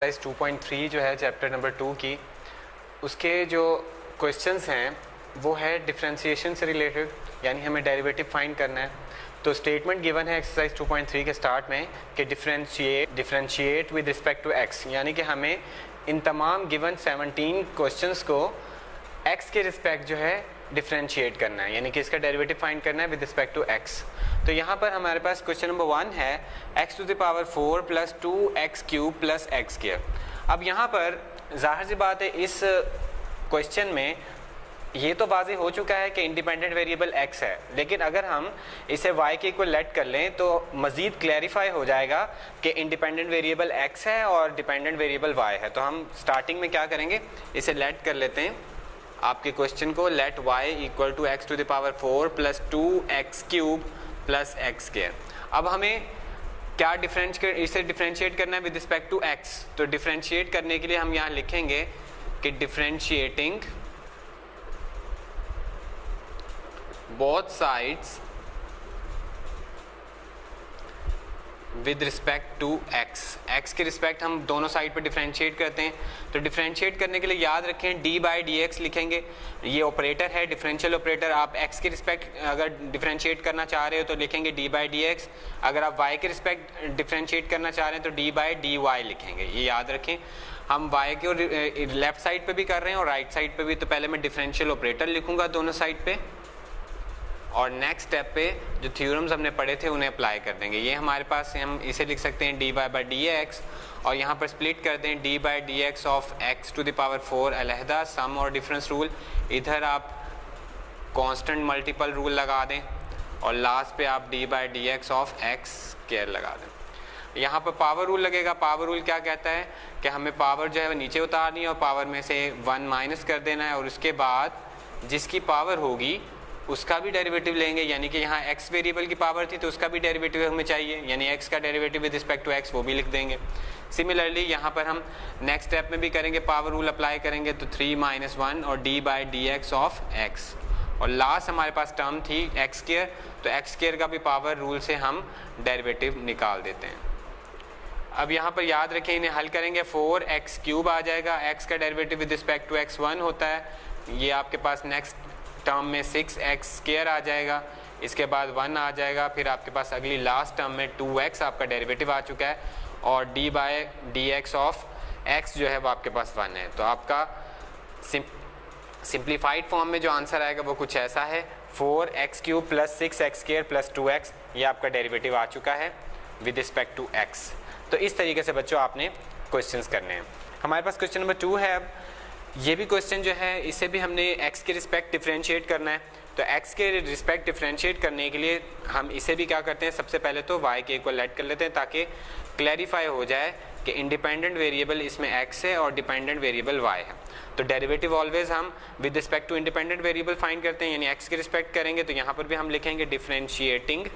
Exercise 2.3 जो है chapter number 2 की, उसके जो क्वेश्चंस हैं वो है डिफरेंशिएशन से रिलेटेड, यानी हमें डेरिवेटिव फाइंड करना है। तो स्टेटमेंट गिवन है एक्सरसाइज 2.3 के स्टार्ट में कि differentiate with respect to x, यानी कि हमें इन तमाम गिवन 17 क्वेश्चंस को एक्स के रिस्पेक्ट जो है डिफरेंशिएट करना है, यानी कि इसका डेरिवेटिव फाइंड करना है विद रिस्पेक्ट टू एक्स। तो यहाँ पर हमारे पास क्वेश्चन नंबर 1 है x to the power 4 plus 2x cube plus x square. अब यहाँ पर जाहिर सी बात है इस क्वेश्चन में ये तो वाज़ेह हो चुका है कि इंडिपेंडेंट वेरिएबल x है, लेकिन अगर हम इसे y के इक्वल लेट कर लें तो मज़ीद क्लैरिफाई हो जाएगा कि इंडिपेंडेंट वेरिएबल x है और डिपेंडेंट वेरिएबल y है। तो हम स्टार्टिंग में क्या करेंगे, इसे लेट कर लेते हैं आपके क्वेश्चन को, let y equal to x to the power 4 plus 2x cube plus x square. अब हमें क्या इसे डिफरेंशिएट करना है विद रिस्पेक्ट टू x। तो डिफरेंशिएट करने के लिए हम यहाँ लिखेंगे कि differentiating both sides with respect to x के रिस्पेक्ट हम दोनों साइड पर डिफरेंशिएट करते हैं। तो डिफरेंशिएट करने के लिए याद रखें d बाई डी एक्स लिखेंगे, ये ऑपरेटर है डिफरेंशियल ऑपरेटर। आप x के रिस्पेक्ट अगर डिफरेंशिएट करना चाह रहे हो तो लिखेंगे d बाई डी एक्स, अगर आप y के रिस्पेक्ट डिफरेंशिएट करना चाह रहे हैं तो d बाई डी वाई लिखेंगे। ये याद रखें, हम y के लेफ्ट साइड पे भी कर रहे हैं और राइट साइड पे भी। तो पहले मैं डिफरेंशियल ऑपरेटर लिखूंगा दोनों साइड पे और नेक्स्ट स्टेप पे जो थ्योरम्स हमने पढ़े थे उन्हें अप्लाई कर देंगे। ये हमारे पास हम इसे लिख सकते हैं d y by d x, और यहाँ पर स्प्लिट कर दें d by d x of x to the power 4 अलहदा सम और डिफरेंस रूल। इधर आप कांस्टेंट मल्टीपल रूल लगा दें और लास्ट पे आप D by d x of x square लगा दें। यहाँ पर पावर रूल लगेगा। पावर रूल क्या कहता है कि हमें पावर जो है वो नीचे उतारनी है और पावर में से 1 माइनस कर देना है, और उसके बाद जिसकी पावर होगी उसका भी डेरिवेटिव लेंगे। यानी कि यहाँ x वेरिएबल की पावर थी तो उसका भी डेरिवेटिव हमें चाहिए, यानी x का derivative with respect to x वो भी लिख देंगे। सिमिलरली यहाँ पर हम नेक्स्ट स्टेप में भी करेंगे, पावर रूल अप्लाई करेंगे तो 3 माइनस 1 और d by d x of x, और लास्ट हमारे पास टर्म थी एक्स स्क्वायर, तो एक्स स्क्वायर का भी पावर रूल से हम डेरिवेटिव निकाल देते हैं। अब यहाँ पर याद रखें, इन्हें हल करेंगे 4x क्यूब आ जाएगा, x का derivative with respect to x 1 होता है। ये आपके पास नेक्स्ट टर्म में 6x स्क्वायर आ जाएगा, इसके बाद 1 आ जाएगा, फिर आपके पास अगली लास्ट टर्म में 2x आपका डेरिवेटिव आ चुका है, और d by d x of x जो है वो आपके पास 1 है। तो आपका सिंप्लीफाइड फॉर्म में जो आंसर आएगा वो कुछ ऐसा है, 4x cube plus 6x square plus 2x, ये आपका डेरिवेटिव आ चुका है विद रिस्पेक्ट टू x। तो इस तरीके से बच्चों आपने क्वेश्चंस करने हैं। हमारे पास क्वेश्चन नंबर 2 है। अब ये भी क्वेश्चन जो है इसे भी हमने x के रिस्पेक्ट डिफरेंशिएट करना है। तो x के रिस्पेक्ट डिफरेंशिएट करने के लिए हम इसे भी क्या करते हैं, सबसे पहले तो y के इक्वल लेट कर लेते हैं ताकि क्लैरिफाई हो जाए कि इंडिपेंडेंट वेरिएबल इसमें x है और डिपेंडेंट वेरिएबल y है। तो डेरिवेटिव ऑलवेज हम with respect to independent variable find करते हैं, यानी x के रिस्पेक्ट करेंगे। तो यहाँ पर भी हम लिखेंगे differentiating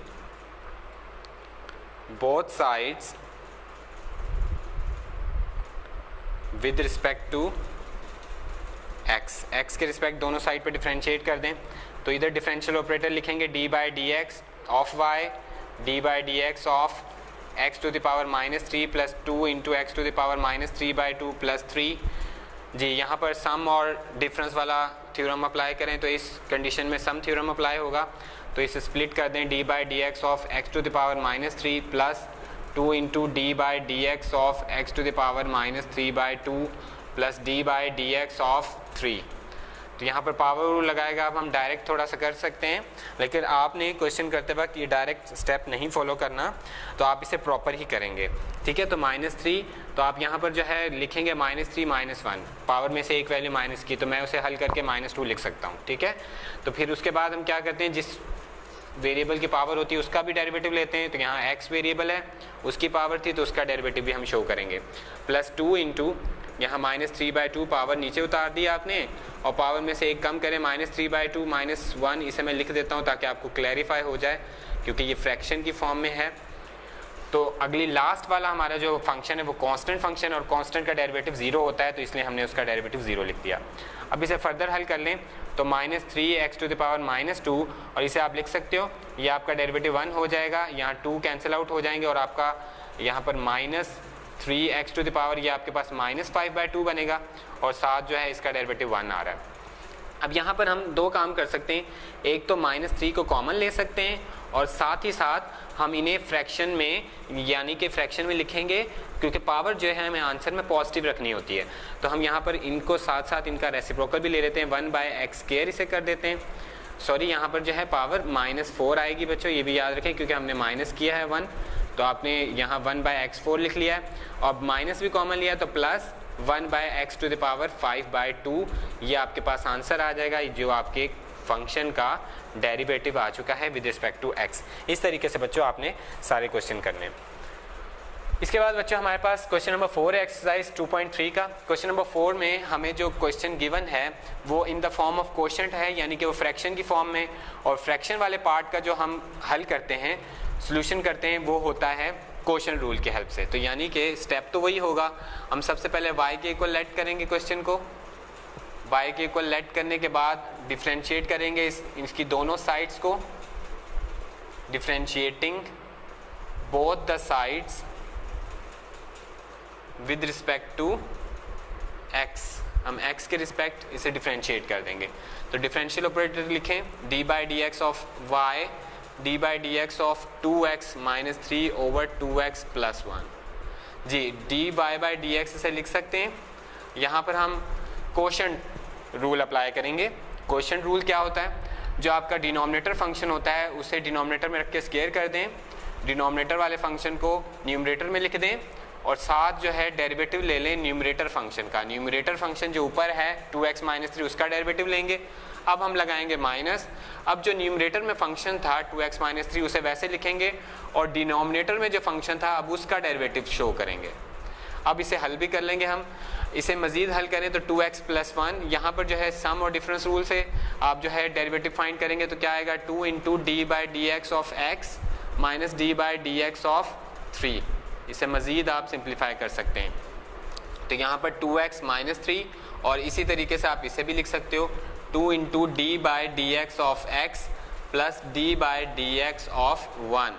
both sides with respect to x के रिस्पेक्ट दोनों साइड पे डिफरेंशिएट कर दें। तो इधर डिफरेंशियल ऑपरेटर लिखेंगे d by d x of y, d by d x of x to the power minus 3 plus 2 into x to the power minus 3 by 2 plus 3। जी यहाँ पर सम और डिफरेंस वाला थ्योरम अप्लाई करें तो इस कंडीशन में सम थ्योरम अप्लाई होगा। तो इसे स्प्लिट कर दें d by d x of x to the power minus 3 plus 2 into d by d x of x to the power minus 3 by 2 plus d by d x of 3। तो यहाँ पर power rule लगाएगा। अब हम direct थोड़ा सा कर सकते हैं, लेकिन आपने क्वेश्चन करते वक्त ये डायरेक्ट स्टेप नहीं फॉलो करना, तो आप इसे प्रॉपर ही करेंगे, ठीक है। तो -3, तो आप यहाँ पर जो है लिखेंगे -3 -1, पावर में से एक वैल्यू माइनस की, तो मैं उसे हल करके -2 लिख सकता हूँ, ठीक है। तो फिर उसके बाद हम क्या करते हैं, जिस वेरिएबल की पावर होती है उसका भी डेरिवेटिव लेते हैं। तो यहाँ x वेरिएबल है, उसकी पावर थी तो उसका डेरिवेटिव भी हम शो करेंगे, प्लस 2 इंटू यहाँ -3 बाई 2 पावर नीचे उतार दी आपने, और पावर में से एक कम करें -3 बाई 2 -1, इसे मैं लिख देता हूँ ताकि आपको क्लैरिफाई हो जाए, क्योंकि ये फ्रैक्शन की फॉर्म में है। तो अगली लास्ट वाला हमारा जो फंक्शन है वो कांस्टेंट फंक्शन, और कांस्टेंट का डेरिवेटिव 0 होता है, तो इसलिए हमने उसका डेरिवेटिव 0 लिख दिया। अब इसे फर्दर हल कर लें तो -3x टू द पावर -2, और इसे आप लिख सकते हो, ये आपका डेरिवेटिव 1 हो जाएगा, यहाँ 2 कैंसिल आउट हो जाएंगे और आपका यहाँ पर 3x टू द पावर ये आपके पास -5/2 बनेगा और साथ जो है इसका डेरिवेटिव 1 आ रहा है। अब यहाँ पर हम दो काम कर सकते हैं, एक तो -3 को कॉमन ले सकते हैं और साथ ही साथ हम इन्हें फ्रैक्शन में यानी कि फ्रैक्शन में लिखेंगे, क्योंकि पावर जो है हमें आंसर में पॉजिटिव रखनी होती है। तो हम यहाँ पर इनको साथ साथ इनका रेसिप्रोकल भी ले लेते हैं, 1/x² इसे कर देते हैं। सॉरी, यहाँ पर जो है पावर -4 आएगी बच्चों, ये भी याद रखें क्योंकि हमने माइनस किया है 1, तो आपने यहाँ 1/x4 लिख लिया है और माइनस भी कॉमन लिया तो plus 1/x to the power 5/2 ये आपके पास आंसर आ जाएगा, जो आपके फंक्शन का डेरिवेटिव आ चुका है विद रिस्पेक्ट टू x। इस तरीके से बच्चों आपने सारे क्वेश्चन करने हैं। इसके बाद बच्चों हमारे पास क्वेश्चन नंबर 4 है एक्सरसाइज 2.3 का। क्वेश्चन नंबर 4 में हमें जो क्वेश्चन गिवन है वो in the form of quotient है, यानी कि वो फ्रैक्शन की फॉर्म में, और फ्रैक्शन वाले पार्ट का जो हम हल करते हैं, सोल्यूशन करते हैं, वो होता है क्वोशंट रूल की हेल्प से। तो यानी कि स्टेप तो वही होगा, हम सबसे पहले y के इक्वल लेट करेंगे क्वेश्चन को, y के इक्वल लेट करने के बाद डिफ्रेंशिएट करेंगे इसकी दोनों साइड्स को, differentiating both the sides with respect to x। हम x के रिस्पेक्ट इसे डिफ्रेंशिएट कर देंगे। तो डिफरेंशियल ऑपरेटर लिखें d/dx of y d/dx of 2x - 3 over 2x + 1। जी, dy/dx इसे लिख सकते हैं। यहाँ पर हम क्वोशंट रूल अप्लाई करेंगे। क्वोशंट रूल क्या होता है, जो आपका डिनोमिनेटर फंक्शन होता है उसे डिनोमिनेटर में रख के स्क्वायर कर दें, डिनोमिनेटर वाले फंक्शन को न्यूमरेटर में लिख दें और साथ जो है डेरिवेटिव ले लें न्यूमरेटर फंक्शन का। न्यूमरेटर फंक्शन जो ऊपर है 2x - 3 उसका डेरिवेटिव लेंगे। अब हम लगाएंगे माइनस, अब जो न्यूमरेटर में फंक्शन था 2x - 3 उसे वैसे लिखेंगे और डिनोमिनेटर में जो फंक्शन था अब उसका डेरिवेटिव शो करेंगे। अब इसे हल भी कर लेंगे हम। इसे मजीद हल करें तो 2x + 1, यहाँ पर जो है सम और डिफरेंस रूल से आप जो है डेरिवेटिव फाइंड करेंगे तो क्या आएगा, 2 × d/dx of x - d/dx of 3। इसे मजीद आप सिंप्लीफाई कर सकते हैं। तो यहाँ पर 2x - 3 और इसी तरीके से आप इसे भी लिख सकते हो 2 × d/dx of x plus d/dx of 1।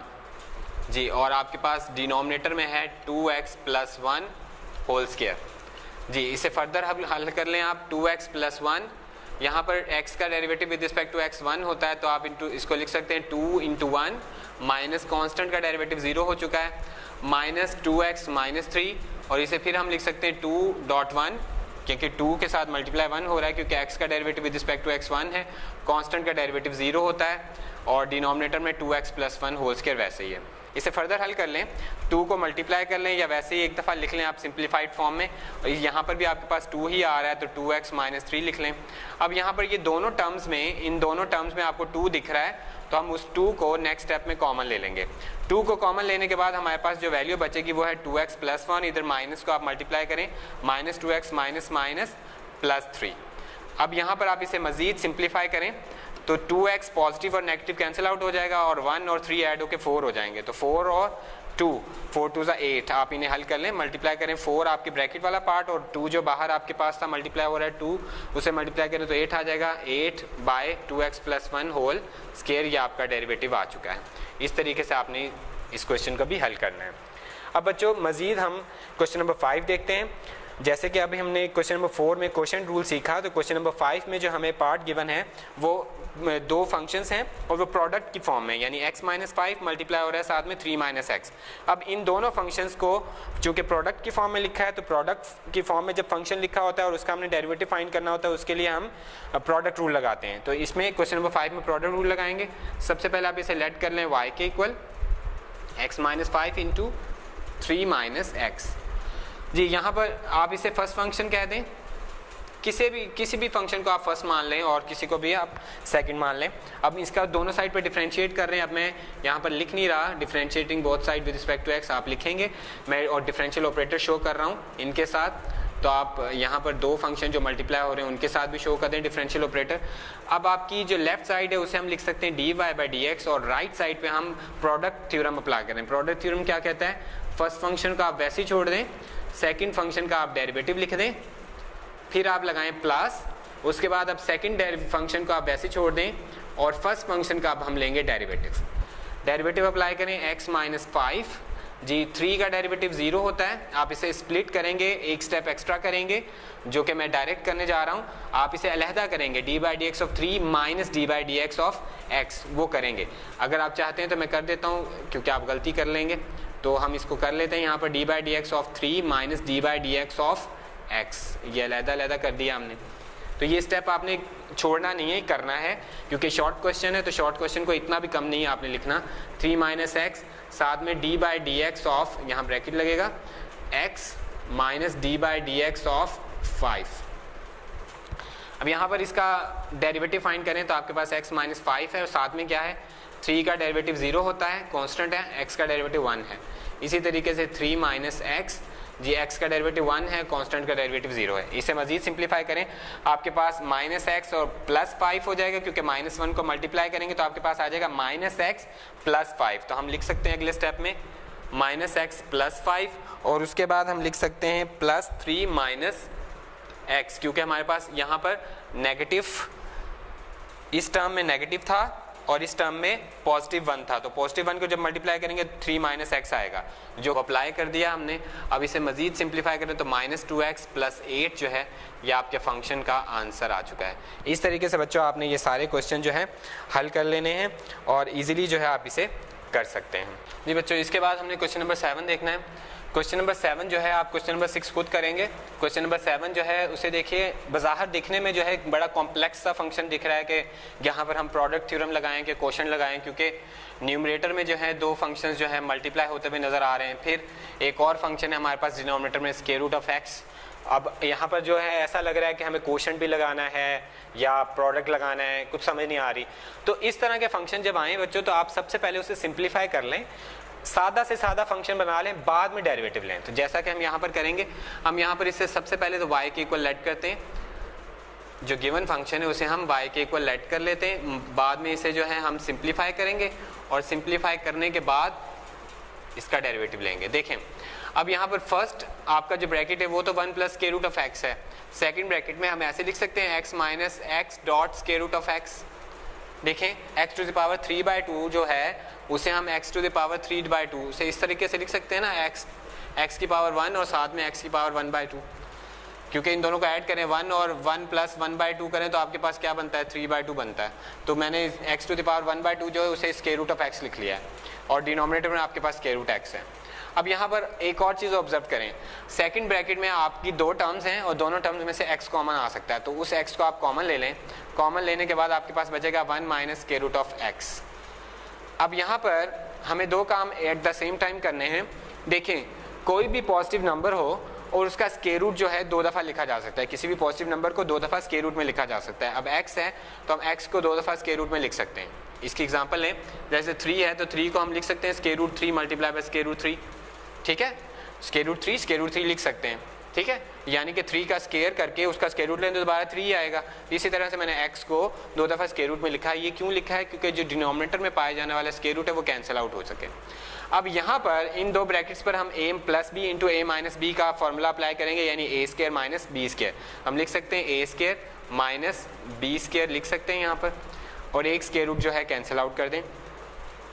जी, और आपके पास डिनोमिनेटर में है 2x + 1 होल स्क्वायर। जी, इसे फर्दर हल कर लें आप, 2x + 1, यहाँ पर x का derivative with respect to x 1 होता है, तो आप इसको लिख सकते हैं 2 × 1 माइनस कांस्टेंट का डेरिवेटिव 0 हो चुका है माइनस 2x - 3, और इसे फिर हम लिख सकते हैं 2.1 क्योंकि 2 के साथ मल्टीप्लाई 1 हो रहा है, क्योंकि x का derivative with respect to x 1 है, कांस्टेंट का डेरिवेटिव 0 होता है और डिनोमिनेटर में 2x + 1 होल स्क्वायर वैसे ही है। इसे फर्दर हल कर लें, 2 को मल्टीप्लाई कर लें या वैसे ही एक दफ़ा लिख लें आप सिंप्लीफाइड फॉर्म में, और यहाँ पर भी आपके पास 2 ही आ रहा है तो 2x - 3 लिख लें। अब यहाँ पर ये दोनों टर्म्स में, इन दोनों टर्म्स में आपको 2 दिख रहा है, तो हम उस 2 को नेक्स्ट स्टेप में कॉमन ले लेंगे। 2 को कॉमन लेने के बाद हमारे पास जो वैल्यू बचेगी वो है 2x + 1, इधर माइनस को आप मल्टीप्लाई करें, -2x - +3। अब यहाँ पर आप इसे मज़ीद सिंप्लीफाई करें तो 2x पॉजिटिव और नेगेटिव कैंसिल आउट हो जाएगा और 1 और 3 ऐड होकर 4 हो जाएंगे, तो 4 और 2, 4 2 = 8। आप इन्हें हल कर लें, मल्टीप्लाई करें 4 आपके ब्रैकेट वाला पार्ट और 2 जो बाहर आपके पास था मल्टीप्लाई हो रहा है 2, उसे मल्टीप्लाई करें तो 8 आ जाएगा, 8/2x + 1 होल स्क्वायर, ये आपका डेरिवेटिव आ चुका है। इस तरीके से आपने इस क्वेश्चन को भी हल करना है। अब बच्चों मज़ीद हम क्वेश्चन नंबर 5 देखते हैं। जैसे कि अभी हमने क्वेश्चन नंबर 4 में क्वोशंट रूल सीखा, तो क्वेश्चन नंबर 5 में जो हमें पार्ट गिवन है वो 2 फंक्शंस हैं और वो प्रोडक्ट की फॉर्म में, यानी x - 5 मल्टीप्लाई हो रहा है साथ में 3 - x। अब इन दोनों फंक्शंस को चूँकि प्रोडक्ट की फॉर्म में लिखा है, तो प्रोडक्ट की फॉर्म में जब फंक्शन लिखा होता है और उसका हमने डेरिवेटिव फाइंड करना होता है, उसके लिए हम प्रोडक्ट रूल लगाते हैं। तो इसमें क्वेश्चन नंबर 5 में प्रोडक्ट रूल लगाएंगे। सबसे पहले आप इसे लेट कर लें y के इक्वल x - 5 × 3 - x। जी, यहाँ पर आप इसे फर्स्ट फंक्शन कह दें, किसी भी फंक्शन को आप फर्स्ट मान लें और किसी को भी आप सेकंड मान लें। अब इसका दोनों साइड पे डिफरेंशिएट कर रहे हैं। अब मैं यहाँ पर लिख नहीं रहा, differentiating both side with respect to x आप लिखेंगे, मैं और डिफरेंशियल ऑपरेटर शो कर रहा हूँ इनके साथ। तो आप यहाँ पर 2 फंक्शन जो मल्टीप्लाई हो रहे हैं उनके साथ भी शो कर दें डिफरेंशियल ऑपरेटर। अब आपकी जो लेफ्ट साइड है उसे हम लिख सकते हैं dy/dx और राइट साइड पे हम प्रोडक्ट थ्योरम अप्लाई करें। प्रोडक्ट थ्योरम क्या कहता है, फर्स्ट फंक्शन को आप वैसे ही छोड़ दें, सेकंड फंक्शन का आप डेरिवेटिव लिख दें, फिर आप लगाएं प्लस, उसके बाद अब सेकंड फंक्शन को आप वैसे छोड़ दें और फर्स्ट फंक्शन का अब हम लेंगे डेरिवेटिव। डेरिवेटिव अप्लाई करें x - 5 जी 3 का डेरिवेटिव 0 होता है, आप इसे स्प्लिट करेंगे, एक स्टेप एक्स्ट्रा करेंगे जो कि मैं डायरेक्ट करने जा रहा हूँ, आप इसे अलहदा करेंगे D by d x of 3 minus D by d x of x, वो करेंगे। अगर आप चाहते हैं तो मैं कर देता हूँ क्योंकि आप गलती कर लेंगे, तो हम इसको कर लेते हैं यहाँ पर D by d x of 3 minus D by d x of x, ये अलहदा कर दिया हमने। तो ये स्टेप आपने छोड़ना नहीं है, करना है, क्योंकि शॉर्ट क्वेश्चन है तो शॉर्ट क्वेश्चन को इतना भी कम नहीं आपने लिखना। 3 माइनस एक्स, साथ में D by d x of, यहाँ ब्रैकेट लगेगा, x minus D by d x of 5। अब यहाँ पर इसका डेरिवेटिव फाइंड करें तो आपके पास x माइनस 5 है और साथ में क्या है 3 का डेरिवेटिव 0 होता है, कांस्टेंट है, x का डेरिवेटिव 1 है। इसी तरीके से 3 माइनस एक्स, जी x का डेरिवेटिव 1 है, कांस्टेंट का डेरिवेटिव 0 है। इसे मजीद सिंप्लीफाई करें, आपके पास माइनस एक्स और प्लस 5 हो जाएगा, क्योंकि माइनस 1 को मल्टीप्लाई करेंगे तो आपके पास आ जाएगा माइनस एक्स प्लस 5। तो हम लिख सकते हैं अगले स्टेप में माइनस एक्स प्लस 5, और उसके बाद हम लिख सकते हैं प्लस 3 माइनस एक्स, क्योंकि हमारे पास यहाँ पर नेगेटिव, इस टर्म में नेगेटिव था और इस टर्म में पॉजिटिव 1 था, तो पॉजिटिव 1 को जब मल्टीप्लाई करेंगे 3 माइनस एक्स आएगा, जो अप्लाई कर दिया हमने। अब इसे मजीद सिंप्लीफाई करें तो माइनस 2x प्लस 8 जो है ये आपके फंक्शन का आंसर आ चुका है। इस तरीके से बच्चों आपने ये सारे क्वेश्चन जो है हल कर लेने हैं और ईजिली जो है आप इसे कर सकते हैं। जी बच्चों, इसके बाद हमने क्वेश्चन नंबर 7 देखना है। क्वेश्चन नंबर 7 जो है आप क्वेश्चन नंबर 6 खुद करेंगे। क्वेश्चन नंबर 7 जो है उसे देखिए, बज़ाहिर दिखने में जो है एक बड़ा कॉम्प्लेक्स सा फंक्शन दिख रहा है कि यहाँ पर हम प्रोडक्ट थ्योरम लगाएं कि क्वेश्चन लगाएं, क्योंकि न्यूमरेटर में जो है 2 फंक्शंस जो है मल्टीप्लाई होते हुए नज़र आ रहे हैं। फिर एक और फंक्शन है हमारे पास डिनोमिनेटर में स्क्वायर रूट ऑफ एक्स। अब यहाँ पर जो है ऐसा लग रहा है कि हमें क्वोशंट भी लगाना है या प्रोडक्ट लगाना है, कुछ समझ नहीं आ रही। तो इस तरह के फंक्शन जब आए बच्चों तो आप सबसे पहले उसे सिंप्लीफाई कर लें, सादा से सादा फंक्शन बना लें, बाद में डेरिवेटिव लें। तो जैसा कि हम यहाँ पर करेंगे, हम यहाँ पर इससे सबसे पहले तो y के इक्वल लेट करते हैं, जो गिवन फंक्शन है उसे हम y के इक्वल लेट कर लेते हैं, बाद में इसे जो है हम सिंप्लीफाई करेंगे और सिंप्लीफाई करने के बाद इसका डेरिवेटिव लेंगे। देखें अब यहाँ पर फर्स्ट आपका जो ब्रैकेट है वो तो 1 plus square root of x है, सेकंड ब्रैकेट में हम ऐसे लिख सकते हैं x minus x dot square root of x. देखें x टू द पावर 3/2 जो है उसे हम x टू द पावर 3/2 से इस तरीके से लिख सकते हैं ना, x की पावर 1 और साथ में x की पावर 1/2, क्योंकि इन दोनों को ऐड करें 1 और 1 प्लस 1/2 करें तो आपके पास क्या बनता है 3/2 बनता है। तो मैंने x टू द पावर 1/2 जो है उसे स्क्वायर रूट ऑफ x लिख लिया है और डिनोमिनेटर में आपके पास स्क्वायर रूट x है। अब यहाँ पर एक और चीज़ ऑब्जर्व करें, सेकंड ब्रैकेट में आपकी 2 टर्म्स हैं और दोनों टर्म्स में से x कॉमन आ सकता है, तो उस x को आप कॉमन ले लें। कॉमन लेने के बाद आपके पास बचेगा 1 minus square root of x। अब यहाँ पर हमें 2 काम एट द सेम टाइम करने हैं। देखें कोई भी पॉजिटिव नंबर हो और उसका स्क्वायर रूट जो है 2 दफ़ा लिखा जा सकता है, किसी भी पॉजिटिव नंबर को 2 दफ़ा स्क्वायर रूट में लिखा जा सकता है। अब x है तो हम x को 2 दफ़ा स्क्वायर रूट में लिख सकते हैं। इसकी एग्जांपल लें, जैसे 3 है तो 3 को हम लिख सकते हैं square root 3 multiply by square root 3, ठीक है, स्क्वायर रूट 3 लिख सकते हैं, ठीक है, यानी कि 3 का स्क्वायर करके उसका स्क्वायर रूट लें तो दोबारा 3 आएगा। इसी तरह से मैंने x को 2 दफ़ा स्क्वायर रूट में लिखा है। ये क्यों लिखा है? क्योंकि जो डिनोमिनेटर में पाए जाने वाला स्क्वायर रूट है वो कैंसिल आउट हो सके। अब यहाँ पर इन 2 ब्रैकेट्स पर हम a plus b into a minus b का फॉर्मूला अप्लाई करेंगे, यानी a square minus b square. हम लिख सकते हैं a square minus b square लिख सकते हैं यहाँ पर, और एक स्क्वायर रूट जो है कैंसिल आउट कर दें।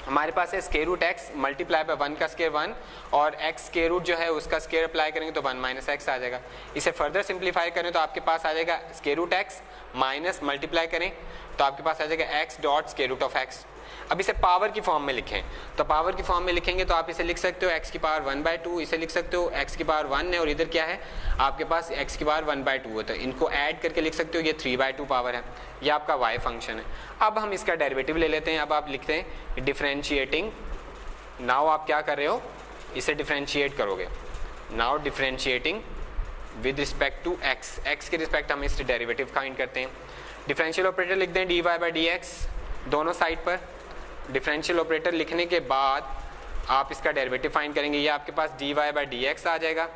हमारे पास है square root x multiply by 1 का स्क्वायर 1 और x स्क्वायर रूट जो है उसका स्क्वायर अप्लाई करेंगे तो 1 माइनस एक्स आ जाएगा। इसे फर्दर सिंप्लीफाई करें तो आपके पास आ जाएगा square root x minus multiply करें तो आपके पास आ जाएगा x dot square root of x। अब इसे पावर की फॉर्म में लिखें, तो पावर की फॉर्म में लिखेंगे तो आप इसे लिख सकते हो x की पावर 1/2, इसे लिख सकते हो x की पावर 1 है और इधर क्या है आपके पास x की पावर 1/2 होता है, इनको ऐड करके लिख सकते हो ये 3/2 पावर है, ये आपका y फंक्शन है। अब हम इसका डेरिवेटिव ले लेते हैं। अब आप लिखते हैं डिफरेंशिएटिंग, नाउ आप क्या कर रहे हो इसे डिफरेंशिएट करोगे, now differentiating with respect to x के रिस्पेक्ट हम इससे डेरिवेटिव फाइंड करते हैं। डिफरेंशियल ऑपरेटर लिख दें dy/dx दोनों साइड पर। डिफरेंशियल ऑपरेटर लिखने के बाद आप इसका डेरिवेटिव फाइंड करेंगे, ये आपके पास dy/dx आ जाएगा।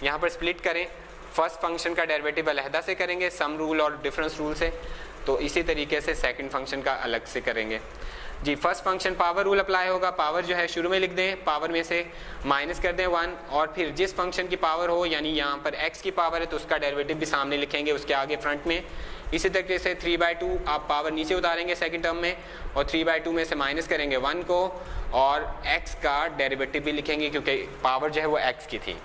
यहाँ पर स्प्लिट करें, फर्स्ट फंक्शन का डेरिवेटिव अलहदा से करेंगे सम रूल और डिफरेंस रूल से, तो इसी तरीके से सेकंड फंक्शन का अलग से करेंगे। जी first function power rule apply होगा, पावर जो है शुरू में लिख दें, पावर में से माइनस कर दें 1, और फिर जिस फंक्शन की पावर हो, यानी यहाँ पर x की पावर है तो उसका डेरिवेटिव भी सामने लिखेंगे उसके आगे फ्रंट में। इसी तरीके से 3/2 आप पावर नीचे उतारेंगे सेकंड टर्म में, और 3/2 में से माइनस करेंगे 1 को, और x का डेरिवेटिव भी लिखेंगे क्योंकि पावर जो है वो x की थी।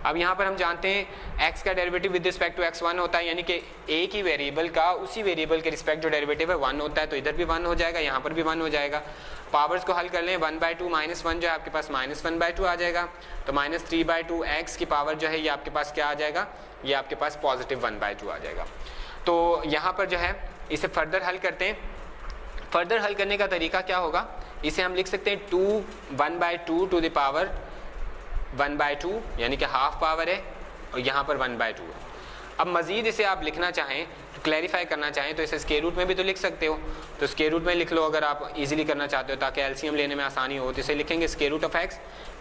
अब यहाँ पर हम जानते हैं x का derivative with respect to x 1 होता है, यानी कि एक ही वेरिएबल का उसी वेरिएबल के रिस्पेक्ट जो डेरिवेटिव है 1 होता है, तो इधर भी 1 हो जाएगा, यहाँ पर भी 1 हो जाएगा। पावर्स को हल कर लें, 1/2 माइनस 1 जो है आपके पास -1/2 आ जाएगा, तो -3/2 x की पावर जो है ये आपके पास क्या आ जाएगा, ये आपके पास पॉजिटिव 1/2 आ जाएगा। तो यहाँ पर जो है इसे फर्दर हल करते हैं। फर्दर हल करने का तरीका क्या होगा, इसे हम लिख सकते हैं 1/2 टू द पावर 1/2, यानी कि हाफ पावर है, और यहाँ पर 1/2 है। अब मज़ीद इसे आप लिखना चाहें तो क्लैरिफाई करना चाहें तो इसे स्क्वायर रूट में भी तो लिख सकते हो, तो स्क्वायर रूट में लिख लो अगर आप इजीली करना चाहते हो ताकि एलसीएम लेने में आसानी हो, तो इसे लिखेंगे स्क्वायर रूट ऑफ x,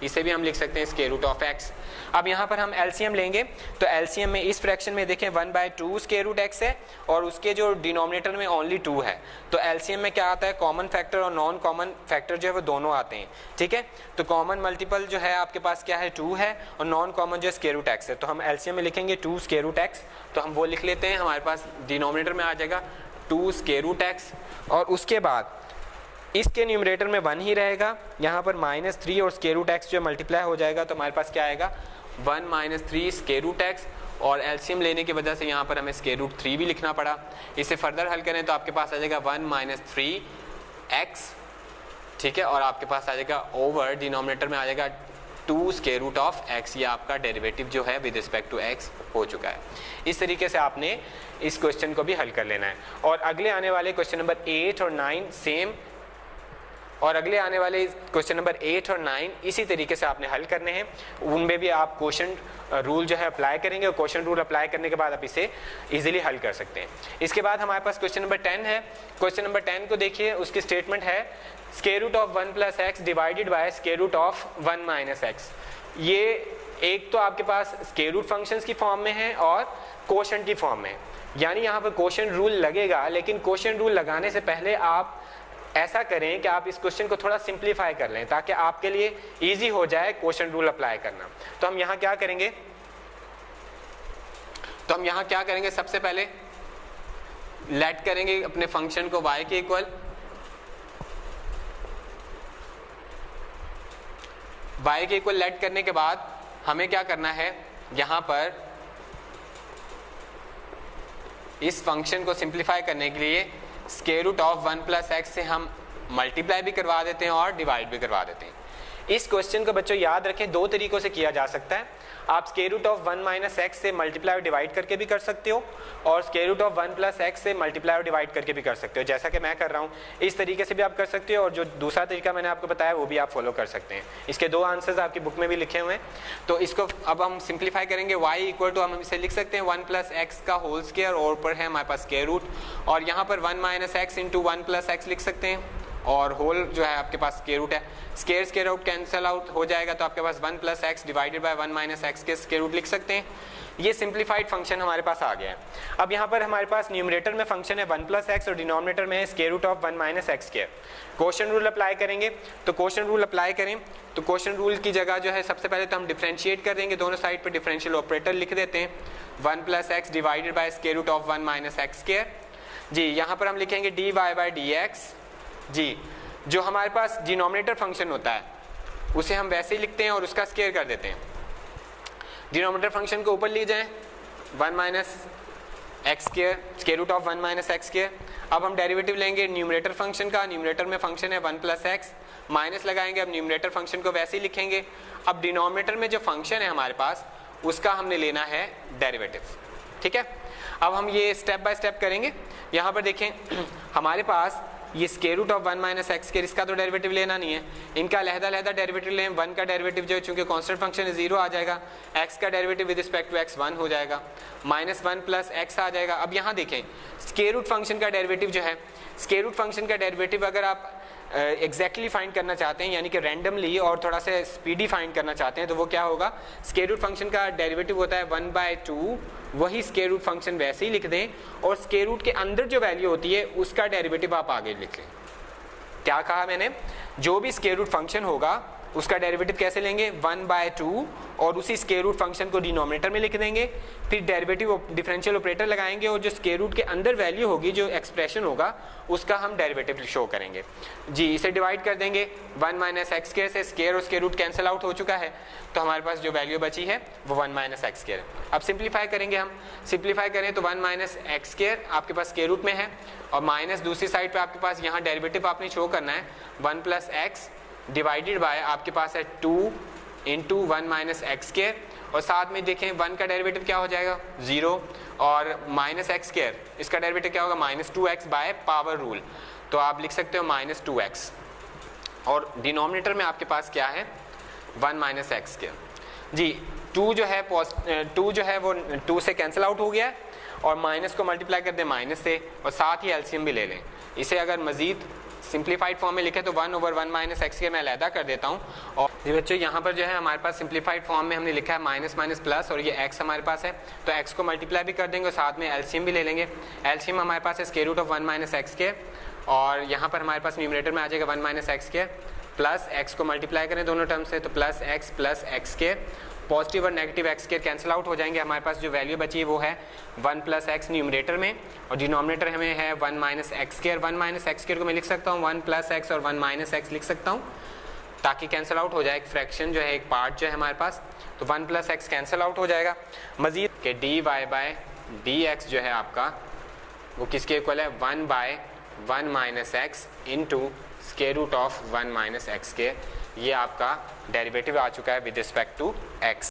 इसे भी हम लिख सकते हैं स्क्वायर रूट ऑफ x। अब यहाँ पर हम एलसीएम लेंगे, तो एलसीएम में इस फ्रैक्शन में देखें 1/2 स्क्वायर रूट x है और उसके जो डिनोमिनेटर में ओनली 2 है, तो एलसीएम में क्या आता है, कॉमन फैक्टर और नॉन कॉमन फैक्टर जो है वो दोनों आते हैं, ठीक है। तो कॉमन मल्टीपल जो है आपके पास क्या है 2 है, और नॉन कॉमन जो है स्क्वायर रूट x है, तो हम एलसीएम में लिखेंगे 2 स्क्वायर रूट x, तो हम वो लिख लेते हैं, हमारे पास डिनोमिनेटर में आ जाएगा 2 स्क्वायर रूट x, और उसके बाद इसके न्यूमरेटर में 1 ही रहेगा, यहाँ पर -3 और स्क्वायर रूट x जो मल्टीप्लाई हो जाएगा, तो हमारे पास क्या आएगा 1 - 3 स्क्वायर रूट x, और एलसीएम लेने की वजह से यहाँ पर हमें स्क्वायर रूट 3 भी लिखना पड़ा। इसे फर्दर हल करें तो आपके पास आ जाएगा 1 - 3x, ठीक है, और आपके पास आ जाएगा ओवर डिनोमिनेटर में आ जाएगा 2 स्क्वायर रूट ऑफ x, ये आपका डेरिवेटिव जो है विद रिस्पेक्ट टू x हो चुका है। इस तरीके से आपने इस क्वेश्चन को भी हल कर लेना है, और अगले आने वाले क्वेश्चन नंबर 8 और 9 सेम, और अगले आने वाले क्वेश्चन नंबर 8 और 9 इसी तरीके से आपने हल करने हैं, उनमें भी आप क्वेश्चन रूल जो है अप्लाई करेंगे, और क्वेश्चन रूल अप्लाई करने के बाद आप इसे इजीली हल कर सकते हैं। इसके बाद हमारे पास क्वेश्चन नंबर 10 है। क्वेश्चन नंबर 10 को देखिए, उसकी स्टेटमेंट है square root of 1 + x divided by square root of 1 - x। ये एक तो आपके पास स्क्वायर रूट फंक्शंस की फॉर्म में है और कोशेंट की फॉर्म में है, यानी यहाँ पर कोशेंट रूल लगेगा, लेकिन कोशेंट रूल लगाने से पहले आप ऐसा करें कि आप इस क्वेश्चन को थोड़ा सिंप्लीफाई कर लें ताकि आपके लिए इजी हो जाए क्वेश्चन रूल अप्लाई करना। तो हम यहाँ क्या करेंगे, सबसे पहले लेट करेंगे अपने फंक्शन को y के इक्वल, y के इक्वल लेट करने के बाद हमें क्या करना है, यहाँ पर इस फंक्शन को सिंप्लीफाई करने के लिए स्क्वायर रूट ऑफ 1 + x से हम मल्टीप्लाई भी करवा देते हैं और डिवाइड भी करवा देते हैं। इस क्वेश्चन को बच्चों याद रखें, 2 तरीकों से किया जा सकता है। आप स्क्वायर रूट ऑफ 1 - x से मल्टीप्लाई और डिवाइड करके भी कर सकते हो, और स्क्वायर रूट ऑफ 1 + x से मल्टीप्लाई और डिवाइड करके भी कर सकते हो, जैसा कि मैं कर रहा हूँ। इस तरीके से भी आप कर सकते हो, और जो दूसरा तरीका मैंने आपको बताया वो भी आप फॉलो कर सकते हैं। इसके 2 आंसर्स आपकी बुक में भी लिखे हुए हैं। तो इसको अब हम सिंप्लीफाई करेंगे, y इक्वल टू हम इसे लिख सकते हैं 1 + x का होल स्क्वायर, और ऊपर है हमारे पास स्क्वायर रूट, और यहाँ पर 1 - x इंटू 1 + x लिख सकते हैं, और होल जो है आपके पास स्क्वायर रूट है, स्क्वायर आउट कैंसिल आउट हो जाएगा, तो आपके पास 1 + x डिवाइडेड बाय 1 - x के स्क्वायर रूट लिख सकते हैं। ये सिंप्लीफाइड फंक्शन हमारे पास आ गया है। अब यहाँ पर हमारे पास न्यूमरेटर में फंक्शन है 1 + x और डिनोमिनेटर में है square root of 1 - x square. Question rule apply करेंगे, तो क्वेश्चन रूल अप्लाई करें तो क्वेश्चन रूल की जगह जो है सबसे पहले तो हम डिफरेंशिएट कर देंगे, दोनों साइड पर डिफरेंशियल ऑपरेटर लिख देते हैं, 1 + x divided by square root of 1 - x square. जी यहाँ पर हम लिखेंगे dy/dx। जी जो हमारे पास डिनोमिनेटर फंक्शन होता है उसे हम वैसे ही लिखते हैं और उसका स्क्वायर कर देते हैं। डिनोमिनेटर फंक्शन को ऊपर ले जाएं 1 - x square, square root of 1 - x square. अब हम डेरिवेटिव लेंगे न्यूमरेटर फंक्शन का, न्यूमरेटर में फंक्शन है 1 + x, माइनस लगाएंगे, अब न्यूमरेटर फंक्शन को वैसे ही लिखेंगे। अब डिनोमिनेटर में जो फंक्शन है हमारे पास उसका हमने लेना है डेरिवेटिव, ठीक है। अब हम ये स्टेप बाय स्टेप करेंगे। यहाँ पर देखें हमारे पास ये square root of 1 - x square, इसका तो डेरिवेटिव लेना नहीं है, इनका अलहदा डेरिवेटिव लें। 1 का डेरिवेटिव जो है चूंकि कांस्टेंट फंक्शन है 0 आ जाएगा, x का derivative with respect to x 1 हो जाएगा, -1 + x आ जाएगा। अब यहाँ देखें स्क्वायर रूट फंक्शन का डेरिवेटिव जो है, स्क्वायर रूट फंक्शन का डेरिवेटिव अगर आप एग्जैक्टली फाइंड करना चाहते हैं यानी कि रैंडमली और थोड़ा सा स्पीडी फाइंड करना चाहते हैं तो वो क्या होगा, स्क्वायर रूट फंक्शन का डेरिवेटिव होता है 1/2, वही स्क्वायर रूट फंक्शन वैसे ही लिख दें और स्क्वायर रूट के अंदर जो वैल्यू होती है उसका डेरिवेटिव आप आगे लिख लें। क्या कहा मैंने, जो भी स्क्वायर रूट फंक्शन होगा उसका डेरिवेटिव कैसे लेंगे, 1/2, और उसी स्क्वायर रूट फंक्शन को डिनोमिनेटर में लिख देंगे, फिर डेरिवेटिव डिफरेंशियल ऑपरेटर लगाएंगे और जो स्क्वायर रूट के अंदर वैल्यू होगी, जो एक्सप्रेशन होगा, उसका हम डेरिवेटिव शो करेंगे। जी, इसे डिवाइड कर देंगे 1 माइनस एक्स स्क्वायर से, स्क्वायर और स्क्वायर रूट कैंसिल आउट हो चुका है, तो हमारे पास जो वैल्यू बची है वो 1 माइनस एक्स स्क्वायर है। अब सिंप्लीफाई करेंगे, हम सिंप्लीफाई करें तो 1 माइनस एक्स स्क्वायर आपके पास स्क्वायर रूट में है, और माइनस दूसरी साइड पे आपके पास यहाँ डेरिवेटिव आपने शो करना है 1 प्लस एक्स डिवाइडेड बाय आपके पास है 2 इंटू 1 माइनस एक्स स्क्वायर, और साथ में देखें 1 का डेरिवेटिव क्या हो जाएगा 0, और माइनस एक्स स्क्वायर इसका डेरिवेटिव क्या होगा -2x बाय पावर रूल, तो आप लिख सकते हो -2x, और डिनोमिनेटर में आपके पास क्या है 1 माइनस एक्स स्क्वायर। जी, 2 जो है वो 2 से कैंसिल आउट हो गया है, और माइनस को मल्टीप्लाई कर दें माइनस से, और साथ ही एलसीएम भी ले लें। इसे अगर मजीद सिंप्लीफाइड फॉर्म में लिखे तो 1/1 माइनस एक्स के मैं अलहदा कर देता हूँ। और जी बच्चों, यहाँ पर जो है हमारे पास सिंप्लीफाइड फॉर्म में हमने लिखा है माइनस माइनस प्लस, और ये x हमारे पास है, तो x को मल्टीप्लाई भी कर देंगे और साथ में एलसीएम भी ले लेंगे। एलसीएम हमारे पास है square root of 1 minus x के, और यहाँ पर हमारे पास न्यूमरेटर में आ जाएगा 1 माइनस एक्स के, प्लस x को मल्टीप्लाई करें दोनों टर्म से, तो प्लस एक्स के, पॉजिटिव और नेगेटिव एक्स के कैंसिल आउट हो जाएंगे। हमारे पास जो वैल्यू बची है वो है 1 प्लस एक्स न्यूमरेटर में, और डिनोमिनेटर हमें है 1 minus x square. 1 minus x square को मैं लिख सकता हूँ 1 प्लस एक्स और 1 माइनस एक्स लिख सकता हूँ, ताकि कैंसिल आउट हो जाए एक फ्रैक्शन जो है, एक पार्ट जो है हमारे पास, तो 1 प्लस एक्स कैंसिल आउट हो जाएगा। मजीद के d y by d x जो है आपका वो किसके इक्वल है 1/1 minus x into square root of 1 minus x के, ये आपका डेरिवेटिव आ चुका है विद रिस्पेक्ट टू एक्स।